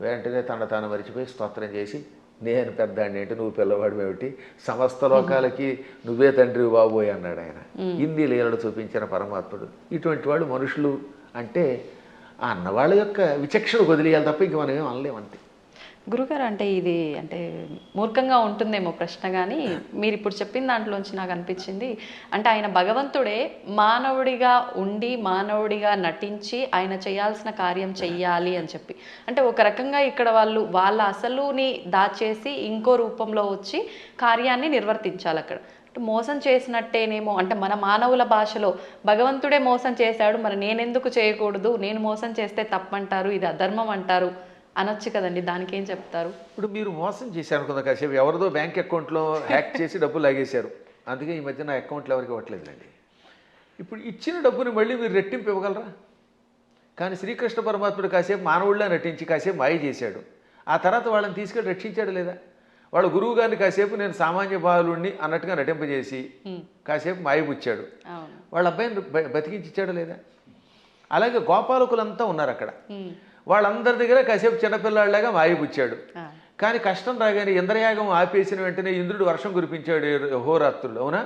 వెంటనే తాను మరిచిపోయి స్తోత్రం చేసి, నేను పెద్దాడిని ఏంటి, నువ్వు పిల్లవాడు ఏమిటి, సమస్త లోకాలకి నువ్వే తండ్రి బాబోయ్ అన్నాడు ఆయన. ఇన్ని లీలలు చూపించిన పరమాత్ముడు. ఇటువంటి వాళ్ళు మనుషులు అంటే ఆ అన్నవాళ్ళ యొక్క విచక్షణ వదిలేయాలి తప్ప ఇంక మనం ఏం అనలేమంతే. గురుగారు, అంటే ఇది అంటే మూర్ఖంగా ఉంటుందేమో ప్రశ్న, కానీ మీరు ఇప్పుడు చెప్పిన దాంట్లోంచి నాకు అనిపించింది, అంటే ఆయన భగవంతుడే మానవుడిగా ఉండి మానవుడిగా నటించి ఆయన చేయాల్సిన కార్యం చెయ్యాలి అని చెప్పి, అంటే ఒక రకంగా ఇక్కడ వాళ్ళ అసలుని దాచేసి ఇంకో రూపంలో వచ్చి కార్యాన్ని నిర్వర్తించాలి అక్కడ. మోసం చేసినట్టేనేమో, అంటే మన మానవుల భాషలో భగవంతుడే మోసం చేశాడు, మరి నేనెందుకు చేయకూడదు, నేను మోసం చేస్తే తప్పంటారు, ఇది అధర్మం అంటారు అనొచ్చు కదండి, దానికి ఏం చెప్తారు? ఇప్పుడు మీరు మోసం చేశారు అనుకుందా, కాసేపు ఎవరిదో బ్యాంక్ అకౌంట్లో హ్యాక్ చేసి డబ్బులు లాగేశారు, అందుకే ఈ మధ్య నా అకౌంట్లో ఎవరికి ఇవ్వట్లేదులేండి. ఇప్పుడు ఇచ్చిన డబ్బుని మళ్ళీ మీరు రెట్టింపు ఇవ్వగలరా? కానీ శ్రీకృష్ణ పరమాత్ముడు కాసేపు మానవుడిలా నటించి కాసేపు మాయ చేశాడు. ఆ తర్వాత వాళ్ళని తీసుకెళ్ళి రక్షించాడు లేదా? వాళ్ళ గురువు గారిని కాసేపు నేను సామాన్య బాలుడిని అన్నట్టుగా నటింపజేసి కాసేపు మాయపుచ్చాడు. వాళ్ళ అబ్బాయిని బతికించి ఇచ్చాడు లేదా? అలాగే గోపాలకులంతా ఉన్నారు అక్కడ, వాళ్ళందరి దగ్గర కాసేపు చిన్నపిల్లాడిలాగా మాయపుచ్చాడు. కానీ కష్టం రాగానే ఇంద్రయాగం ఆపేసిన వెంటనే ఇంద్రుడు వర్షం కురిపించాడు హోరాత్రులు, అవునా?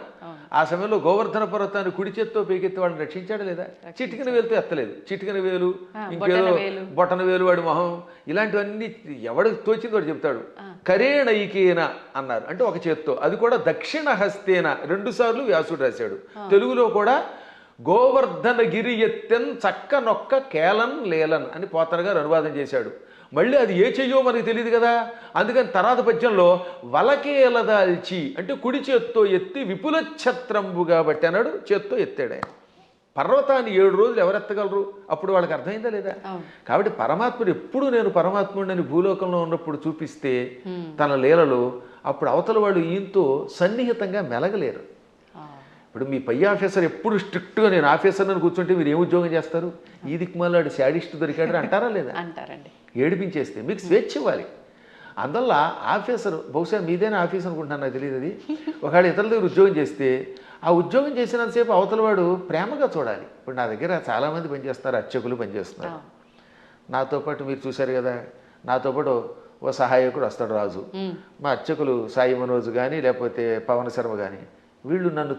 ఆ సమయంలో గోవర్ధన పర్వతాన్ని కుడి చేత్తో పైకెత్తి వాళ్ళని రక్షించాడు లేదా? చిటికిన వేలుతో ఎత్తలేదు, చిటికిన వేలు, ఇంకేదో బొటన వేలు, వాడి మొహం, ఇలాంటివన్నీ ఎవడు తోచింది వాడు చెప్తాడు. కరేణైకేన అన్నారు, అంటే ఒక చేత్తో, అది కూడా దక్షిణ హస్తేన 2 సార్లు వ్యాసుడు రాశాడు. తెలుగులో కూడా గోవర్ధన గిరి ఎత్తెన్ చక్క నొక్క కేలన్ లేలన్ అని పోతన గారు అనువాదం చేశాడు. మళ్ళీ అది ఏ చెయ్యో మనకి తెలియదు కదా, అందుకని తర్వాత పద్యంలో వలకేలదాల్చి అంటే కుడి చేత్తో ఎత్తి విపుల ఛత్రంబు కాబట్టి అన్నాడు, చేత్తో ఎత్తాడు ఆయన. పర్వతాన్ని 7 రోజులు ఎవరెత్తగలరు? అప్పుడు వాళ్ళకి అర్థమైందా లేదా? కాబట్టి పరమాత్ముడు ఎప్పుడు నేను పరమాత్ముడిని భూలోకంలో ఉన్నప్పుడు చూపిస్తే తన లీలలు, అప్పుడు అవతల వాళ్ళు ఈయంతో సన్నిహితంగా మెలగలేరు. ఇప్పుడు మీ పై ఆఫీసర్ ఎప్పుడు స్ట్రిక్ట్గా నేను ఆఫీసర్ని కూర్చుంటే మీరు ఏం ఉద్యోగం చేస్తారు? ఈ దిక్కుమాలాడు శాడిస్ట్ దొరికాడు అంటారా లేదా? అంటారండి. ఏడిపించేస్తే మీకు స్వేచ్ఛ ఇవ్వాలి. అందువల్ల ఆఫీసర్, బహుశా మీదైనా ఆఫీస్ అనుకుంటున్నాను, నాకు తెలియదు అది. ఒకవేళ ఇతరుల దగ్గర ఉద్యోగం చేస్తే ఆ ఉద్యోగం చేసినంతసేపు అవతల వాడు ప్రేమగా చూడాలి. ఇప్పుడు నా దగ్గర చాలామంది పనిచేస్తున్నారు, అర్చకులు పనిచేస్తున్నారు. నాతో పాటు మీరు చూశారు కదా, నాతో పాటు ఓ సహాయకుడు వస్తాడు రాజు. మా అర్చకులు సాయి మనోజ్ కానీ లేకపోతే పవన్ శర్మ కానీ, వీళ్ళు నన్ను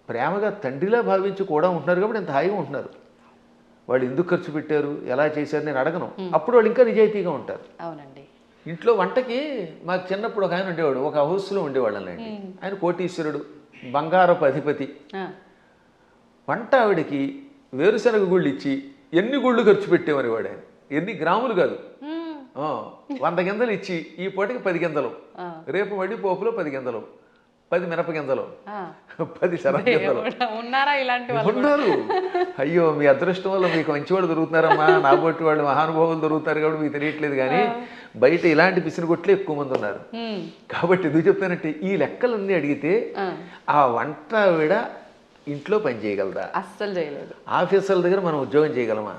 ప్రేమగా తండ్రిలా భావించి కూడా ఉంటున్నారు కాబట్టి ఇంత హాయిగా ఉంటున్నారు. వాళ్ళు ఎందుకు ఖర్చు పెట్టారు, ఎలా చేశారు నేను అడగను. అప్పుడు వాళ్ళు ఇంకా నిజాయితీగా ఉంటారు. అవునండి. ఇంట్లో వంటకి మాకు చిన్నప్పుడు ఒక ఆయన ఉండేవాడు, ఒక హౌస్లో ఉండేవాళ్ళండి. ఆయన కోటీశ్వరుడు, బంగారపు అధిపతి. వంట ఆవిడకి వేరుశనగ గుళ్ళు ఇచ్చి ఎన్ని గుళ్ళు ఖర్చు పెట్టేవారు వాడు. ఆయన ఎన్ని గ్రాములు కాదు, 100 గింజలు ఇచ్చి ఈ పూటకి 10 గింజలు, రేపు మళ్ళీ పోపులో 10 గింజలు, 10 మినపగింజలు, ఆ. 10 శనగగింజలు ఉన్నారా ఇలాంటి వాళ్ళు? ఉన్నారు. అయ్యో మీ అదృష్టం వల్ల మీకు మంచివాళ్ళు దొరుకుతున్నారమ్మా, నా బొట్టి వాళ్ళు మహానుభావులు దొరుకుతారు కాబట్టి మీకు తెలియట్లేదు. కానీ బయట ఇలాంటి పిసినగొట్లే ఎక్కువ మంది ఉన్నారు. కాబట్టి ఎందుకు చెప్తానంటే ఈ లెక్కలన్నీ అడిగితే ఆ వంట ఆవిడ ఇంట్లో పని చేయగలదా? అస్సలు చేయలేదు. ఆఫీసర్ల దగ్గర మనం ఉద్యోగం చేయగలమా?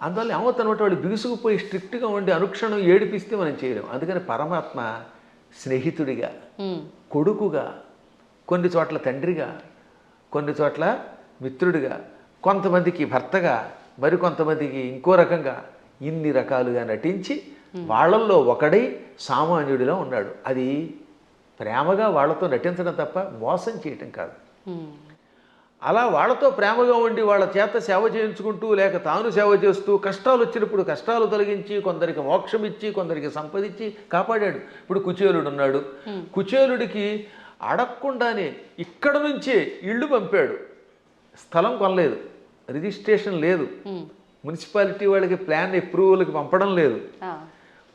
అందువల్ల ఏమవుతానమాట వాళ్ళు బిగుసుకుపోయి స్ట్రిక్ట్గా ఉండి అనుక్షణం ఏడిపిస్తే మనం చేయలేం. అందుకని పరమాత్మ స్నేహితుడిగా, కొడుకుగా, కొన్ని చోట్ల తండ్రిగా, కొన్ని చోట్ల మిత్రుడిగా, కొంతమందికి భర్తగా, మరికొంతమందికి ఇంకో రకంగా ఇన్ని రకాలుగా నటించి వాళ్ళల్లో ఒకడై సామాన్యుడిలో ఉన్నాడు. అది ప్రేమగా వాళ్ళతో నటించడం తప్ప మోసం చేయటం కాదు. అలా వాళ్ళతో ప్రేమగా ఉండి వాళ్ళ చేత సేవ చేయించుకుంటూ లేక తాను సేవ చేస్తూ కష్టాలు వచ్చినప్పుడు కష్టాలు తొలగించి కొందరికి మోక్షం ఇచ్చి కొందరికి సంపదించి కాపాడాడు. ఇప్పుడు కుచేలుడు ఉన్నాడు. కుచేలుడికి అడగకుండానే ఇక్కడ నుంచే ఇళ్ళు పంపాడు. స్థలం కొనలేదు, రిజిస్ట్రేషన్ లేదు, మున్సిపాలిటీ వాళ్ళకి ప్లాన్ అప్రూవల్కి పంపడం లేదు.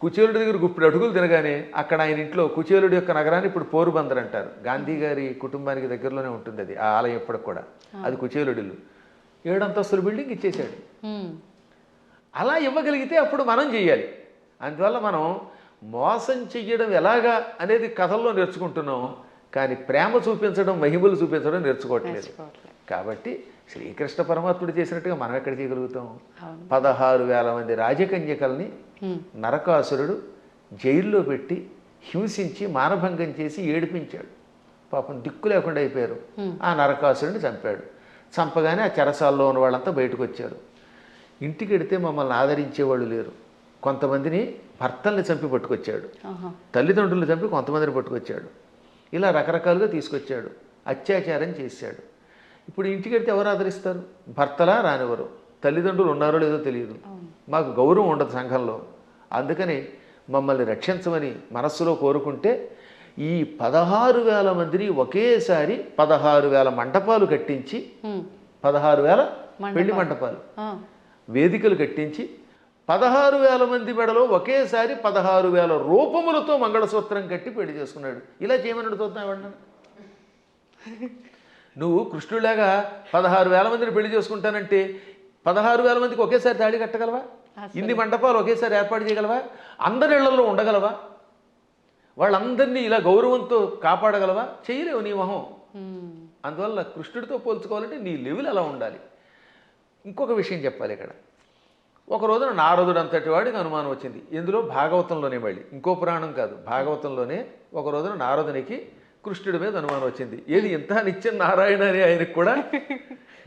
కుచేలుడి దగ్గర గుప్పుడు అడుగులు తినగానే అక్కడ ఆయన ఇంట్లో కుచేలుడి యొక్క నగరాన్ని ఇప్పుడు పోరుబందర్ అంటారు. గాంధీ గారి కుటుంబానికి దగ్గరలోనే ఉంటుంది అది, ఆ ఆలయం ఇప్పటికి కూడా. అది కుచేలుడి ఇల్లు. 7 అంతస్తుల బిల్డింగ్ ఇచ్చేశాడు. అలా ఇవ్వగలిగితే అప్పుడు మనం చెయ్యాలి. అందువల్ల మనం మోసం చెయ్యడం ఎలాగా అనేది కథల్లో నేర్చుకుంటున్నాం, కానీ ప్రేమ చూపించడం, మహిమలు చూపించడం నేర్చుకోవట్లేదు. కాబట్టి శ్రీకృష్ణ పరమాత్ముడు చేసినట్టుగా మనం ఎక్కడ చేయగలుగుతాం? 16,000 మంది రాజకన్యకల్ని నరకాసురుడు జైల్లో పెట్టి హింసించి మానభంగం చేసి ఏడిపించాడు. పాపం దిక్కు లేకుండా అయిపోయారు. ఆ నరకాసురుడిని చంపాడు. చంపగానే ఆ చెరసాల్లో ఉన్న వాళ్ళంతా బయటకు వచ్చారు. ఇంటికి వెడితే మమ్మల్ని ఆదరించేవాళ్ళు లేరు. కొంతమందిని భర్తల్ని చంపి పట్టుకొచ్చాడు, తల్లిదండ్రులు చంపి కొంతమందిని పట్టుకొచ్చాడు. ఇలా రకరకాలుగా తీసుకొచ్చాడు, అత్యాచారం చేశాడు. ఇప్పుడు ఇంటికి వెడితే ఎవరు ఆదరిస్తారు? భర్తలా రానివ్వరు, తల్లిదండ్రులు ఉన్నారో లేదో తెలియదు, మాకు గౌరవం ఉండదు సంఘంలో. అందుకని మమ్మల్ని రక్షించమని మనస్సులో కోరుకుంటే ఈ 16,000 మందిని ఒకేసారి 16,000 మంటపాలు కట్టించి, 16,000 పెళ్లి మంటపాలు, వేదికలు కట్టించి 16,000 మంది మెడలో ఒకేసారి 16,000 రూపములతో మంగళసూత్రం కట్టి పెళ్లి చేసుకున్నాడు. ఇలా చేయమని చూద్దాం. నువ్వు కృష్ణుడిలాగా 16,000 మందిని పెళ్లి చేసుకుంటానంటే 16,000 మందికి ఒకేసారి తాళి కట్టగలవా? ఇన్ని మండపాలు ఒకేసారి ఏర్పాటు చేయగలవా? అందరి ఇళ్లలో ఉండగలవా? వాళ్ళందరినీ ఇలా గౌరవంతో కాపాడగలవా? చేయలేవు నీ మొహం. అందువల్ల కృష్ణుడితో పోల్చుకోవాలంటే నీ లెవెల్ అలా ఉండాలి. ఇంకొక విషయం చెప్పాలి ఇక్కడ. ఒక రోజున నారదుడు అంతటి వాడికి అనుమానం వచ్చింది. ఎందులో? భాగవతంలోనే. మళ్ళీ ఇంకో పురాణం కాదు, భాగవతంలోనే. ఒక రోజున నారదునికి కృష్ణుడి మీద అనుమానం వచ్చింది. ఏది ఇంత నిత్యం నారాయణ అని ఆయనకు కూడా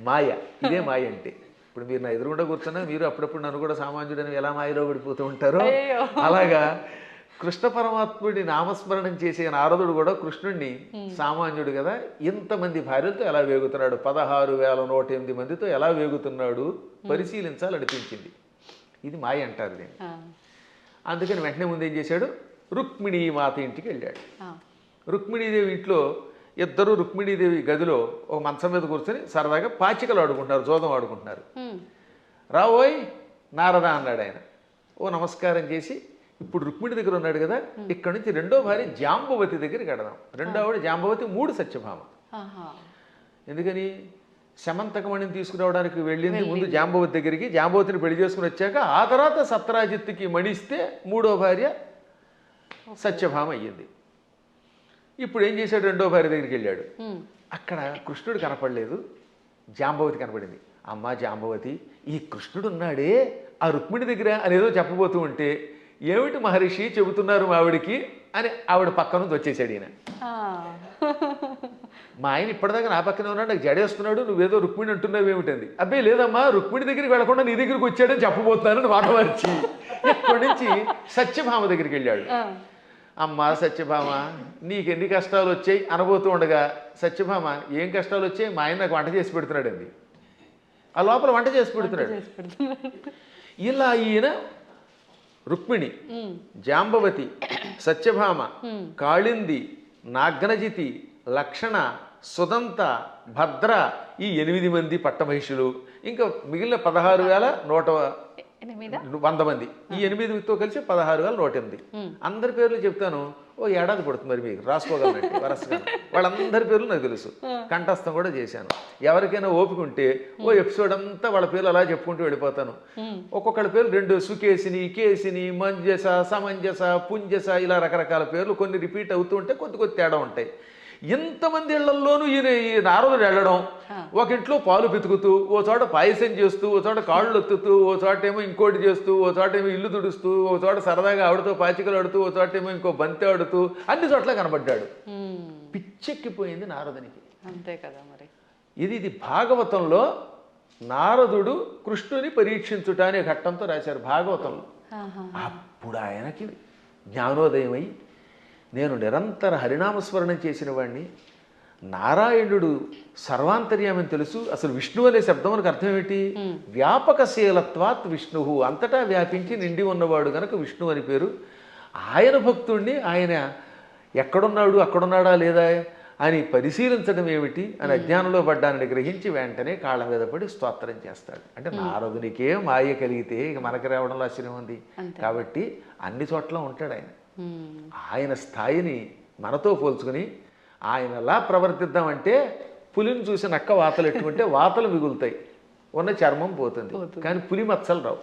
మాయ. ఇదే మాయ అంటే. ఇప్పుడు మీరు నా ఎదురుగుండా కూర్చున్నా మీరు అప్పుడప్పుడు నన్ను కూడా సామాన్యుడని ఎలా మాయలో పడిపోతూ ఉంటారో అలాగా కృష్ణ పరమాత్ముడి నామస్మరణం చేసే నారదుడు కూడా కృష్ణుడిని సామాన్యుడు కదా, ఇంతమంది భార్యలతో ఎలా వేగుతున్నాడు, 16,108 మందితో ఎలా వేగుతున్నాడు పరిశీలించాలనిపించింది. ఇది మాయ అంటారు దీన్ని. అందుకని వెంటనే ముందు ఏం చేశాడు? రుక్మిణీ మాత ఇంటికి వెళ్ళాడు. రుక్మిణీదేవి ఇంట్లో ఇద్దరు రుక్మిణీదేవి గదిలో ఒక మంచం మీద కూర్చొని సరదాగా పాచికలు ఆడుకుంటున్నారు, జోదం ఆడుకుంటున్నారు. రావోయ్ నారద అన్నాడు ఆయన. ఓ నమస్కారం చేసి, ఇప్పుడు రుక్మిణి దగ్గర ఉన్నాడు కదా, ఇక్కడ నుంచి రెండో భార్య జాంబవతి దగ్గరికి వెడదాం. రెండో ఆవిడ జాంబవతి, 3 సత్యభామ. ఎందుకని? శమంతకమణిని తీసుకురావడానికి వెళ్ళింది ముందు జాంబవతి దగ్గరికి. జాంబవతిని పెళ్లి చేసుకుని వచ్చాక ఆ తర్వాత సత్రాజిత్తుకి మణిస్తే 3వ భార్య సత్యభామ అయ్యింది. ఇప్పుడు ఏం చేశాడు? రెండో భార్య దగ్గరికి వెళ్ళాడు. అక్కడ కృష్ణుడు కనపడలేదు, జాంబవతి కనపడింది. అమ్మ జాంబవతి, ఈ కృష్ణుడు ఉన్నాడే ఆ రుక్మిణి దగ్గర అనేదో చెప్పబోతూ ఉంటే, ఏమిటి మహర్షి చెబుతున్నారు మావిడికి అని ఆవిడ పక్క నుంచి వచ్చేసాడు ఈయన. మా ఆయన ఇప్పటిదాకా నా పక్కనే ఉన్నాడు, నాకు జడేస్తున్నాడు, నువ్వేదో రుక్మిణి అంటున్నావు ఏమిటంది. అబ్బాయి లేదమ్మా, రుక్మిణి దగ్గరికి వెళ్లకుండా నీ దగ్గరికి వచ్చాడని చెప్పబోతున్నానని మాట మార్చి ఇక్కడి నుంచి సత్యభామ దగ్గరికి వెళ్ళాడు. అమ్మ సత్యభామ, నీకెన్ని కష్టాలు వచ్చాయి అనబోతూ ఉండగా, సత్యభామ ఏం కష్టాలు వచ్చాయి? మా ఆయన నాకు వంట చేసి పెడుతున్నాడు అండి. ఆ లోపల వంట చేసి పెడుతున్నాడు. ఇలా ఈయన రుక్మిణి, జాంబవతి, సత్యభామ, కాళింది, నాగ్నజితి, లక్షణ, సుదంత, భద్ర, ఈ 8 మంది పట్టమహిషులు, ఇంకా మిగిలిన 16,100 మంది. ఈ 8తో కలిసి 16,108. అందరి పేర్లు చెప్తాను. ఓ ఏడాది పడుతుంది మరి మీకు రాసుకోగలనండి వరసగా. వాళ్ళందరి పేర్లు నాకు తెలుసు, కంఠస్థం కూడా చేశాను. ఎవరికైనా ఓపిక ఉంటే ఓ ఎపిసోడ్ అంతా వాళ్ళ పేర్లు అలా చెప్పుకుంటూ వెళ్ళిపోతాను. ఒక్కొక్కళ్ళ పేర్లు 2 సుకేసిని, కేసిని, మంజస, సమంజస, పుంజస, ఇలా రకరకాల పేర్లు కొన్ని రిపీట్ అవుతూ ఉంటే కొద్ది తేడా ఉంటాయి. ఇంతమంది ఇళ్లల్లోనూ ఈ నారదుడు వెళ్ళడం, ఒక ఇంట్లో పాలు పితుకుతూ, ఓ చోట పాయసం చేస్తూ, ఓ చోట కాళ్ళు ఒత్తుతూ, ఓ చోట ఏమో ఇంకోటి చేస్తూ, ఓ చోట ఏమో ఇల్లు తుడుస్తూ, ఓ చోట సరదాగా ఆడుతూ పాచికలు ఆడుతూ, ఓ చోట ఏమో ఇంకో బంతి ఆడుతూ, అన్ని చోట్ల కనబడ్డాడు. పిచ్చెక్కిపోయింది నారదునికి. అంతే కదా మరి. ఇది భాగవతంలో నారదుడు కృష్ణుని పరీక్షించుట అనే ఘట్టంతో రాశారు భాగవతంలో. అప్పుడు ఆయనకి జ్ఞానోదయమై, నేను నిరంతర హరినామస్మరణం చేసిన వాడిని, నారాయణుడు సర్వాంతర్యామని తెలుసు. అసలు విష్ణువు అనే శబ్దం మనకు అర్థం ఏమిటి? వ్యాపకశీలత్వాత్ విష్ణు, అంతటా వ్యాపించి నిండి ఉన్నవాడు గనక విష్ణువు అని పేరు. ఆయన భక్తుణ్ణి ఆయన ఎక్కడున్నాడు, అక్కడున్నాడా లేదా అని పరిశీలించడం ఏమిటి అని అజ్ఞానంలో పడ్డానని గ్రహించి వెంటనే కాళ్ళ మీద పడి స్తోత్రం చేస్తాడు. అంటే నారదునికే మాయ కలిగితే ఇక మనకి రావడంలో ఆశ్చర్యం ఉంది. కాబట్టి అన్ని చోట్ల ఉంటాడు ఆయన. ఆయన స్థాయిని మనతో పోల్చుకుని ఆయన ఎలా ప్రవర్తిద్దామంటే, పులిని చూసి నక్క వాతలు ఎట్టుకుంటే వాతలు మిగులుతాయి, ఉన్న చర్మం పోతుంది, కానీ పులి మచ్చలు రావు.